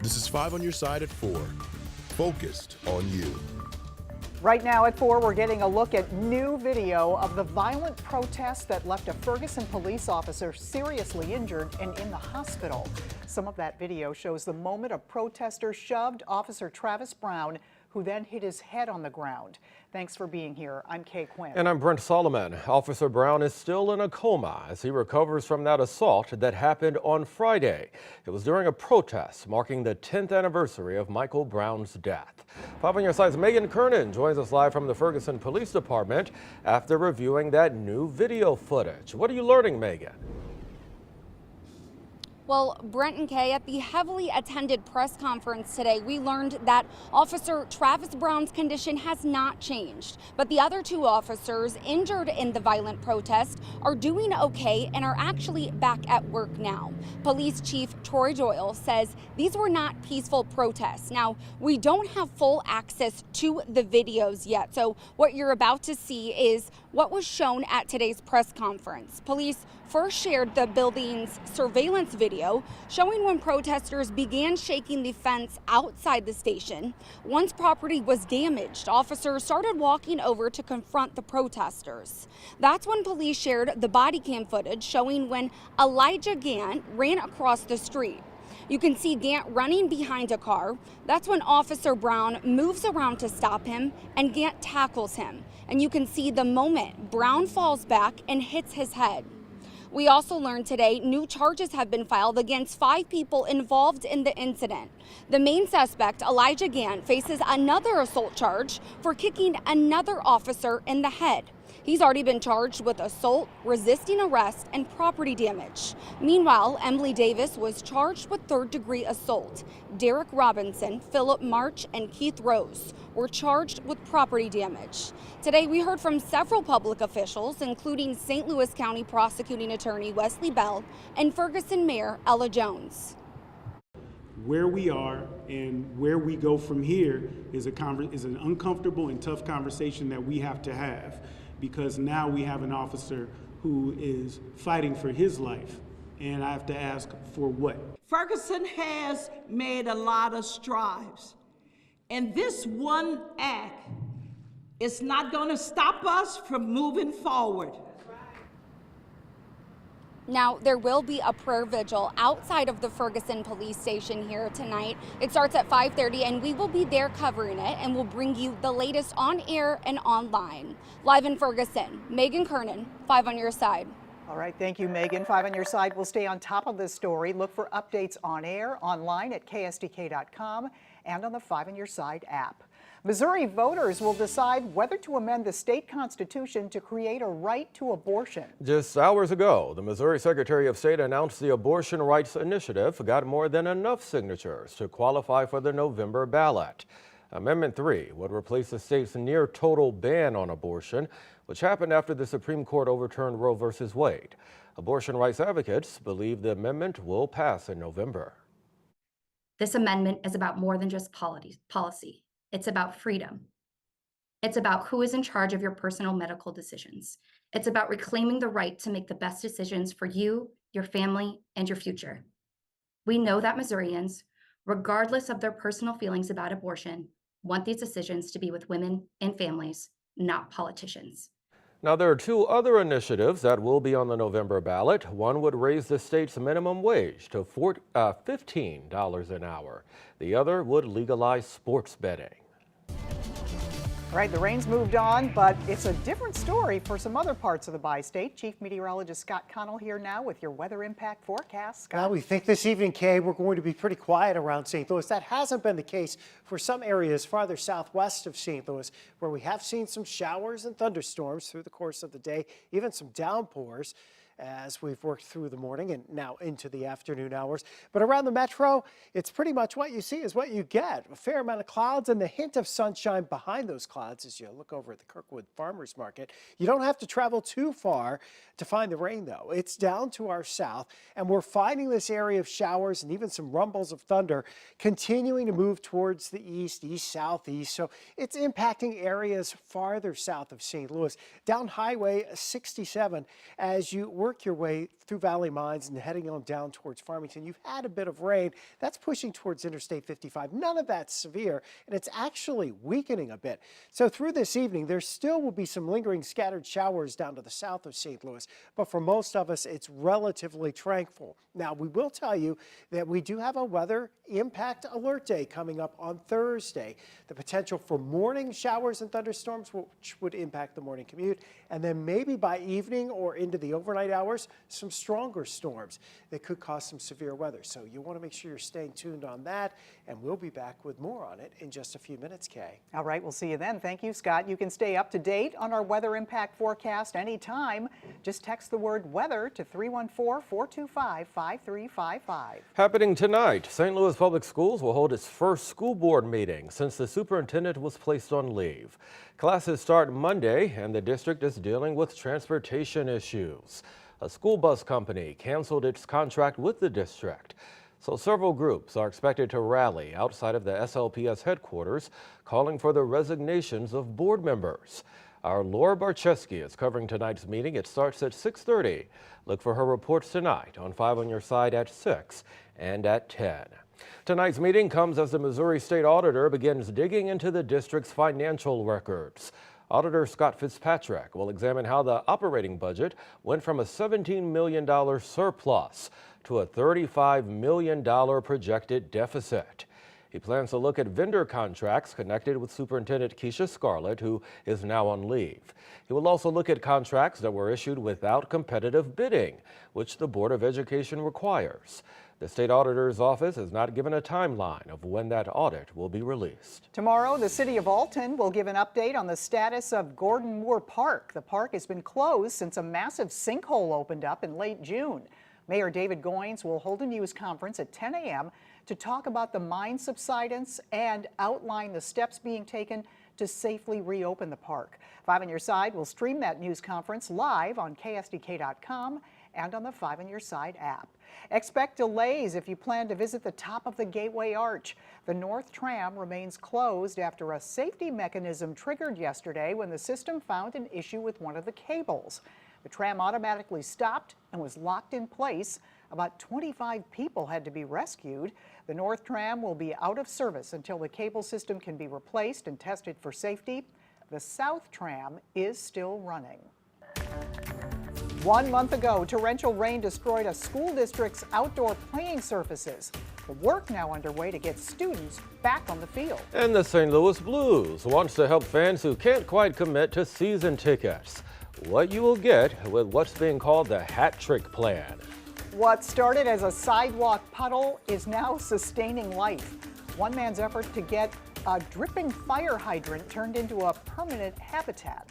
This is 5 on your side at 4. Focused on you. Right now at 4, we're getting a look at new video of the violent protest that left a Ferguson police officer seriously injured and in the hospital. Some of that video shows the moment a protester shoved Officer Travis Brown, who then hit his head on the ground. Thanks for being here. I'm Kay Quinn. And I'm Brent Solomon. Officer Brown is still in a coma as he recovers from that assault that happened on Friday. It was during a protest marking the 10th anniversary of Michael Brown's death. 5 on your side's Megan Kernan joins us live from the Ferguson Police Department after reviewing that new video footage. What are you learning, Megan? Well, Brent and Kay, at the heavily attended press conference today, we learned that Officer Travis Brown's condition has not changed. But the other 2 officers injured in the violent protest are doing okay and are actually back at work now. Police Chief Troy Doyle says these were not peaceful protests. Now, we don't have full access to the videos yet, so what you're about to see is what was shown at today's press conference. Police first shared the building's surveillance video showing when protesters began shaking the fence outside the station. Once property was damaged, officers started walking over to confront the protesters. That's when police shared the body cam footage showing when Elijah Gant ran across the street. You can see Gant running behind a car. That's when Officer Brown moves around to stop him and Gant tackles him. And you can see the moment Brown falls back and hits his head. We also learned today new charges have been filed against 5 people involved in the incident. The main suspect, Elijah Gant, faces another assault charge for kicking another officer in the head. He's already been charged with assault, resisting arrest, and property damage. Meanwhile, Emily Davis was charged with 3rd-degree assault. Derek Robinson, Philip March, and Keith Rose were charged with property damage. Today, we heard from several public officials, including St. Louis County Prosecuting Attorney Wesley Bell and Ferguson Mayor Ella Jones. Where we are and where we go from here is an uncomfortable and tough conversation that we have to have, because now we have an officer who is fighting for his life, and I have to ask, for what? Ferguson has made a lot of strides, and this one act is not going to stop us from moving forward. Now, there will be a prayer vigil outside of the Ferguson police station here tonight. It starts at 5:30, and we will be there covering it, and we'll bring you the latest on air and online. Live in Ferguson, Megan Kernan, 5 on your side. All right, thank you, Megan. 5 on your side. We'll stay on top of this story. Look for updates on air, online at ksdk.com, and on the 5 on your side app. Missouri voters will decide whether to amend the state constitution to create a right to abortion. Just hours ago, the Missouri Secretary of State announced the Abortion Rights Initiative got more than enough signatures to qualify for the November ballot. Amendment 3 would replace the state's near total ban on abortion, which happened after the Supreme Court overturned Roe v. Wade. Abortion rights advocates believe the amendment will pass in November. This amendment is about more than just policy. It's about freedom. It's about who is in charge of your personal medical decisions. It's about reclaiming the right to make the best decisions for you, your family, and your future. We know that Missourians, regardless of their personal feelings about abortion, want these decisions to be with women and families, not politicians. Now, there are 2 other initiatives that will be on the November ballot. One would raise the state's minimum wage to $15 an hour. The other would legalize sports betting. All right, the rain's moved on, but it's a different story for some other parts of the bi-state. Chief Meteorologist Scott Connell here now with your weather impact forecast. Scott. Well, we think this evening, Kay, we're going to be pretty quiet around St. Louis. That hasn't been the case for some areas farther southwest of St. Louis, where we have seen some showers and thunderstorms through the course of the day, even some downpours as we've worked through the morning and now into the afternoon hours. But around the metro, it's pretty much what you see is what you get. A fair amount of clouds and the hint of sunshine behind those clouds as you look over at the Kirkwood Farmers Market. You don't have to travel too far to find the rain, though. It's down to our south, and we're finding this area of showers and even some rumbles of thunder continuing to move towards the east, southeast. So it's impacting areas farther south of St. Louis. Down Highway 67 as you work your way through Valley Mines and heading on down towards Farmington, you've had a bit of rain. That's pushing towards Interstate 55. None of that's severe, and it's actually weakening a bit. So through this evening, there still will be some lingering scattered showers down to the south of St. Louis, but for most of us, it's relatively tranquil. Now, we will tell you that we do have a weather impact alert day coming up on Thursday. The potential for morning showers and thunderstorms, which would impact the morning commute, and then maybe by evening or into the overnight hours, some stronger storms that could cause some severe weather. So you want to make sure you're staying tuned on that, and we'll be back with more on it in just a few minutes, Kay. All right, we'll see you then. Thank you, Scott. You can stay up to date on our weather impact forecast anytime. Just text the word weather to 314-425-5355. Happening tonight, St. Louis Public Schools will hold its first school board meeting since the superintendent was placed on leave. Classes start Monday, and the district is dealing with transportation issues. A school bus company canceled its contract with the district. So several groups are expected to rally outside of the SLPS headquarters, calling for the resignations of board members. Our Laura Barcheski is covering tonight's meeting. It starts at 6:30. Look for her reports tonight on 5 on Your Side at 6 and at 10. Tonight's meeting comes as the Missouri State Auditor begins digging into the district's financial records. Auditor Scott Fitzpatrick will examine how the operating budget went from a $17 million surplus to a $35 million projected deficit. He plans to look at vendor contracts connected with Superintendent Keisha Scarlett, who is now on leave. He will also look at contracts that were issued without competitive bidding, which the Board of Education requires. The state auditor's office has not given a timeline of when that audit will be released. Tomorrow, the city of Alton will give an update on the status of Gordon Moore Park. The park has been closed since a massive sinkhole opened up in late June. Mayor David Goins will hold a news conference at 10 a.m. to talk about the mine subsidence and outline the steps being taken to safely reopen the park. 5 on Your Side will stream that news conference live on KSDK.com and on the 5 on Your Side app. Expect delays if you plan to visit the top of the Gateway Arch. The North Tram remains closed after a safety mechanism triggered yesterday when the system found an issue with one of the cables. The tram automatically stopped and was locked in place. About 25 people had to be rescued. The North Tram will be out of service until the cable system can be replaced and tested for safety. The South Tram is still running. 1 month ago, torrential rain destroyed a school district's outdoor playing surfaces. The work now underway to get students back on the field. And the St. Louis Blues wants to help fans who can't quite commit to season tickets. What you will get with what's being called the hat trick plan. What started as a sidewalk puddle is now sustaining life. One man's effort to get a dripping fire hydrant turned into a permanent habitat.